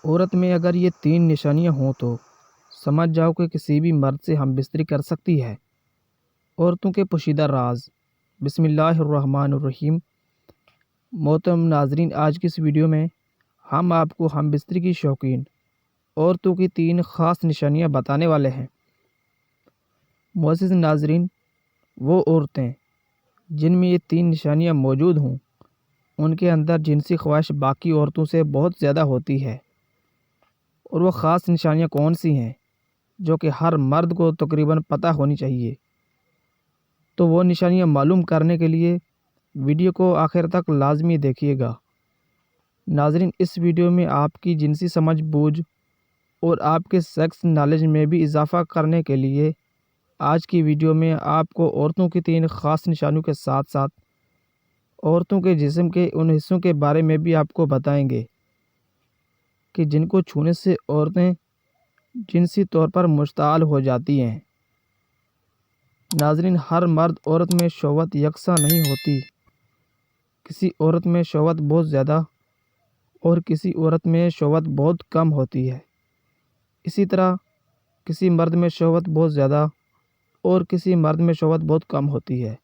عورت میں اگر یہ 3 نشانیاں ہوں تو سمجھ جاؤ کہ کسی بھی مرد سے ہم بستری کر سکتی ہے۔ عورتوں کے پوشیدہ راز۔ بسم اللہ الرحمن الرحیم۔ محترم ناظرین، آج کی اس ویڈیو میں ہم آپ کو ہم بستری کی شوقین عورتوں کی 3 خاص نشانیاں بتانے والے ہیں۔ معزز ناظرین، وہ عورتیں جن میں یہ 3 نشانیاں موجود ہوں ان کے اندر جنسی خواہش باقی عورتوں سے بہت زیادہ ہوتی ہے۔ اور وہ خاص نشانیاں کون سی ہیں جو کہ ہر مرد کو تقریباً پتہ ہونی چاہیے؟ تو وہ نشانیاں معلوم کرنے کے لیے ویڈیو کو آخر تک لازمی دیکھیے گا۔ ناظرین، اس ویڈیو میں آپ کی جنسی سمجھ بوجھ اور آپ کے سیکس نالج میں بھی اضافہ کرنے کے لیے آج کی ویڈیو میں آپ کو عورتوں کی 3 خاص نشانیوں کے ساتھ ساتھ عورتوں کے جسم کے ان حصوں کے بارے میں بھی آپ کو بتائیں گے کہ جن کو چھونے سے عورتیں جنسی طور پر مشتعل ہو جاتی ہیں۔ ناظرین، ہر مرد عورت میں شہوت یکساں نہیں ہوتی۔ کسی عورت میں شہوت بہت زیادہ اور کسی عورت میں شہوت بہت کم ہوتی ہے۔ اسی طرح کسی مرد میں شہوت بہت زیادہ اور کسی مرد میں شہوت بہت کم ہوتی ہے۔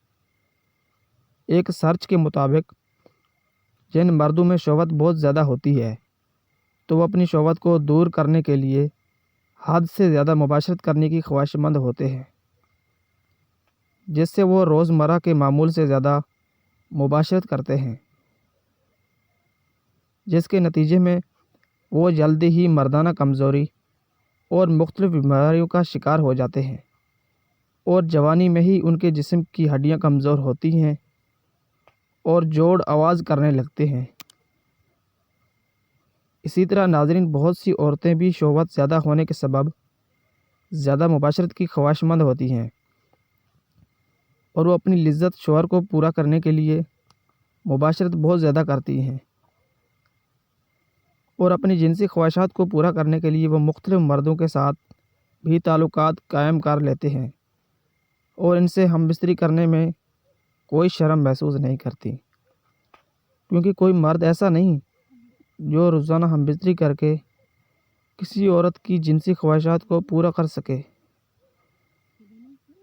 ایک سرچ کے مطابق جن مردوں میں شہوت بہت زیادہ ہوتی ہے تو وہ اپنی شہوت کو دور کرنے کے لیے حد سے زیادہ مباشرت کرنے کی خواہش مند ہوتے ہیں، جس سے وہ روزمرہ کے معمول سے زیادہ مباشرت کرتے ہیں، جس کے نتیجے میں وہ جلدی ہی مردانہ کمزوری اور مختلف بیماریوں کا شکار ہو جاتے ہیں اور جوانی میں ہی ان کے جسم کی ہڈیاں کمزور ہوتی ہیں اور جوڑ آواز کرنے لگتے ہیں۔ اسی طرح ناظرین، بہت سی عورتیں بھی شہوت زیادہ ہونے کے سبب زیادہ مباشرت کی خواہش مند ہوتی ہیں اور وہ اپنی لذت شوہر کو پورا کرنے کے لیے مباشرت بہت زیادہ کرتی ہیں اور اپنی جنسی خواہشات کو پورا کرنے کے لیے وہ مختلف مردوں کے ساتھ بھی تعلقات قائم کر لیتے ہیں اور ان سے ہم بستری کرنے میں کوئی شرم محسوس نہیں کرتی، کیونکہ کوئی مرد ایسا نہیں جو روزانہ ہم بستری کر کے کسی عورت کی جنسی خواہشات کو پورا کر سکے،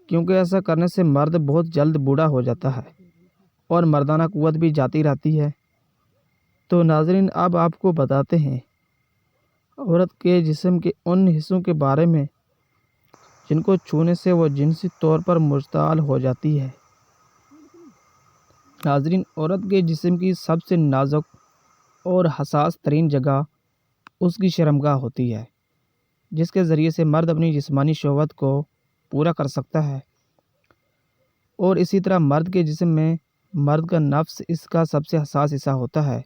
کیونکہ ایسا کرنے سے مرد بہت جلد بوڑھا ہو جاتا ہے اور مردانہ قوت بھی جاتی رہتی ہے۔ تو ناظرین، اب آپ کو بتاتے ہیں عورت کے جسم کے ان حصوں کے بارے میں جن کو چھونے سے وہ جنسی طور پر مشتعل ہو جاتی ہے۔ ناظرین، عورت کے جسم کی سب سے نازک اور حساس ترین جگہ اس کی شرمگاہ ہوتی ہے، جس کے ذریعے سے مرد اپنی جسمانی شہوت کو پورا کر سکتا ہے، اور اسی طرح مرد کے جسم میں مرد کا نفس اس کا سب سے حساس حصہ ہوتا ہے،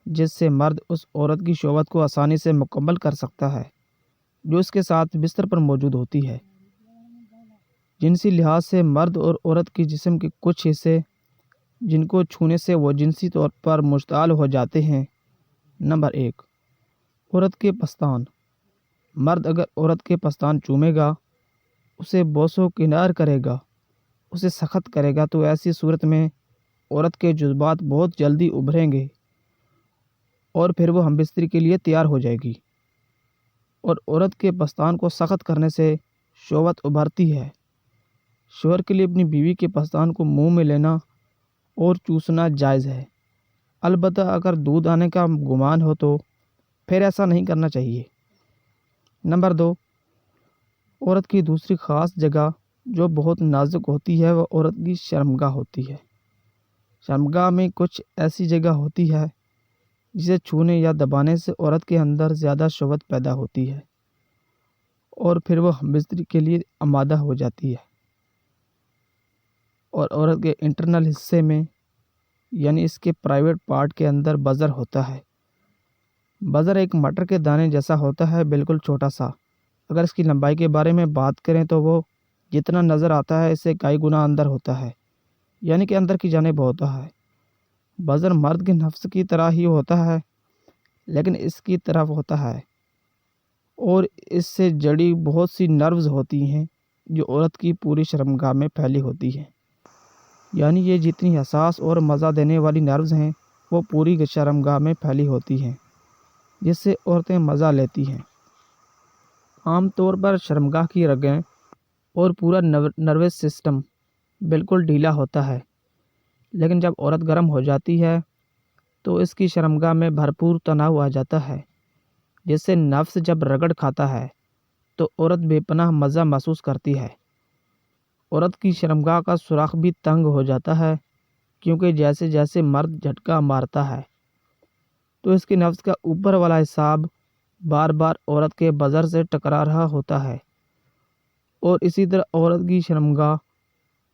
جس سے مرد اس عورت کی شہوت کو آسانی سے مکمل کر سکتا ہے جو اس کے ساتھ بستر پر موجود ہوتی ہے۔ جنسی لحاظ سے مرد اور عورت کے جسم کے کچھ حصے جن کو چھونے سے وہ جنسی طور پر مشتعل ہو جاتے ہیں۔ نمبر 1، عورت کے پستان۔ مرد اگر عورت کے پستان چومے گا، اسے بوس و کنار کرے گا، اسے سخت کرے گا، تو ایسی صورت میں عورت کے جذبات بہت جلدی ابھریں گے اور پھر وہ ہم بستری کے لیے تیار ہو جائے گی۔ اور عورت کے پستان کو سخت کرنے سے شہوت ابھرتی ہے۔ شوہر کے لیے اپنی بیوی کے پستان کو منہ میں لینا اور چوسنا جائز ہے، البتہ اگر دودھ آنے کا گمان ہو تو پھر ایسا نہیں کرنا چاہیے۔ نمبر 2، عورت کی دوسری خاص جگہ جو بہت نازک ہوتی ہے وہ عورت کی شرمگاہ ہوتی ہے۔ شرمگاہ میں کچھ ایسی جگہ ہوتی ہے جسے چھونے یا دبانے سے عورت کے اندر زیادہ شہوت پیدا ہوتی ہے اور پھر وہ ہم بستری کے لیے آمادہ ہو جاتی ہے۔ اور عورت کے انٹرنل حصے میں، یعنی اس کے پرائیویٹ پارٹ کے اندر بزر ہوتا ہے۔ بزر ایک مٹر کے دانے جیسا ہوتا ہے، بالکل چھوٹا سا۔ اگر اس کی لمبائی کے بارے میں بات کریں تو وہ جتنا نظر آتا ہے اس سے کئی گنا اندر ہوتا ہے، یعنی کہ اندر کی جانب ہوتا ہے۔ بزر مرد کے نفس کی طرح ہی ہوتا ہے لیکن اس کی طرف ہوتا ہے اور اس سے جڑی بہت سی نروز ہوتی ہیں جو عورت کی پوری شرمگاہ میں پھیلی ہوتی ہیں، یعنی یہ جتنی حساس اور مزہ دینے والی نروز ہیں وہ پوری شرمگاہ میں پھیلی ہوتی ہیں۔ جس سے عورتیں مزہ لیتی ہیں۔ عام طور پر شرمگاہ کی رگیں اور پورا نروس سسٹم بالکل ڈھیلا ہوتا ہے، لیکن جب عورت گرم ہو جاتی ہے تو اس کی شرمگاہ میں بھرپور تناؤ آ جاتا ہے، جس سے نفس جب رگڑ کھاتا ہے تو عورت بے پناہ مزہ محسوس کرتی ہے۔ عورت کی شرمگاہ کا سوراخ بھی تنگ ہو جاتا ہے، کیونکہ جیسے جیسے مرد جھٹکا مارتا ہے تو اس کے نفس کا اوپر والا حساب بار بار عورت کے بظر سے ٹکرا رہا ہوتا ہے، اور اسی طرح عورت کی شرمگاہ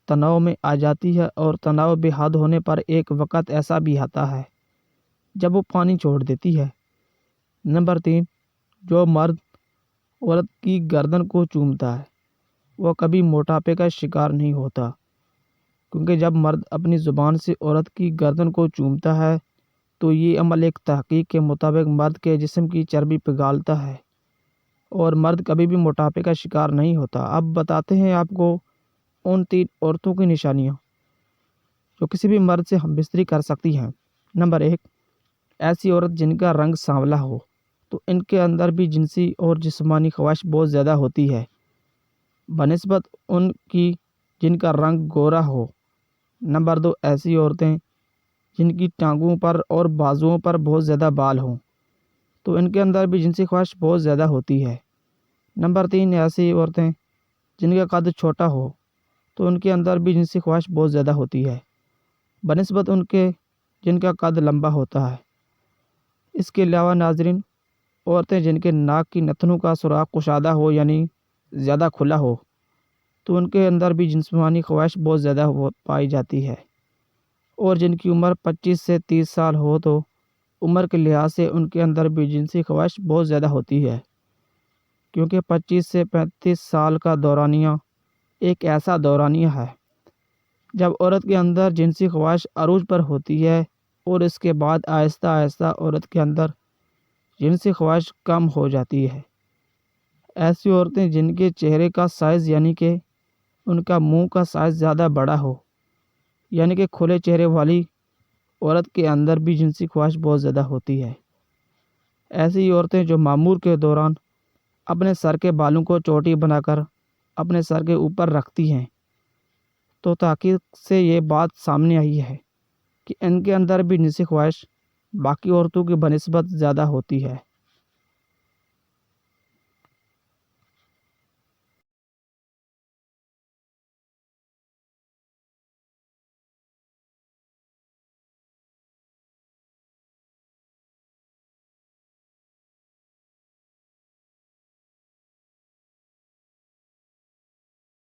تناؤ میں آ جاتی ہے، اور تناؤ بے حد ہونے پر ایک وقت ایسا بھی آتا ہے جب وہ پانی چھوڑ دیتی ہے۔ نمبر 3، جو مرد عورت کی گردن کو چومتا ہے وہ کبھی موٹاپے کا شکار نہیں ہوتا، کیونکہ جب مرد اپنی زبان سے عورت کی گردن کو چومتا ہے تو یہ عمل ایک تحقیق کے مطابق مرد کے جسم کی چربی پگھالتا ہے، اور مرد کبھی بھی موٹاپے کا شکار نہیں ہوتا۔ اب بتاتے ہیں آپ کو ان 3 عورتوں کی نشانیاں جو کسی بھی مرد سے ہم بستری کر سکتی ہیں۔ نمبر 1، ایسی عورت جن کا رنگ سانولا ہو تو ان کے اندر بھی جنسی اور جسمانی خواہش بہت زیادہ ہوتی ہے، بنسبت ان کی جن کا رنگ گورا ہو۔ نمبر 2، ایسی عورتیں جن کی ٹانگوں پر اور بازوؤں پر بہت زیادہ بال ہوں تو ان کے اندر بھی جنسی خواہش بہت زیادہ ہوتی ہے۔ نمبر 3، ایسی عورتیں جن کا قد چھوٹا ہو تو ان کے اندر بھی جنسی خواہش بہت زیادہ ہوتی ہے، بنسبت ان کے جن کا قد لمبا ہوتا ہے۔ اس کے علاوہ ناظرین، عورتیں جن کے ناک کی نتنوں کا سوراخ کشادہ ہو یعنی زیادہ کھلا ہو تو ان کے اندر بھی جسمانی خواہش بہت زیادہ پائی جاتی ہے، اور جن کی عمر 25 سے 30 سال ہو تو عمر کے لحاظ سے ان کے اندر بھی جنسی خواہش بہت زیادہ ہوتی ہے، کیونکہ 25 سے 35 سال کا دورانیہ ایک ایسا دورانیہ ہے جب عورت کے اندر جنسی خواہش عروج پر ہوتی ہے، اور اس کے بعد آہستہ آہستہ عورت کے اندر جنسی خواہش کم ہو جاتی ہے۔ ایسی عورتیں جن کے چہرے کا سائز یعنی کہ ان کا منہ کا سائز زیادہ بڑا ہو، یعنی کہ کھلے چہرے والی عورت کے اندر بھی جنسی خواہش بہت زیادہ ہوتی ہے۔ ایسی عورتیں جو معمور کے دوران اپنے سر کے بالوں کو چوٹی بنا کر اپنے سر کے اوپر رکھتی ہیں تو تحقیق سے یہ بات سامنے آئی ہے کہ ان کے اندر بھی جنسی خواہش باقی عورتوں کی بنسبت زیادہ ہوتی ہے۔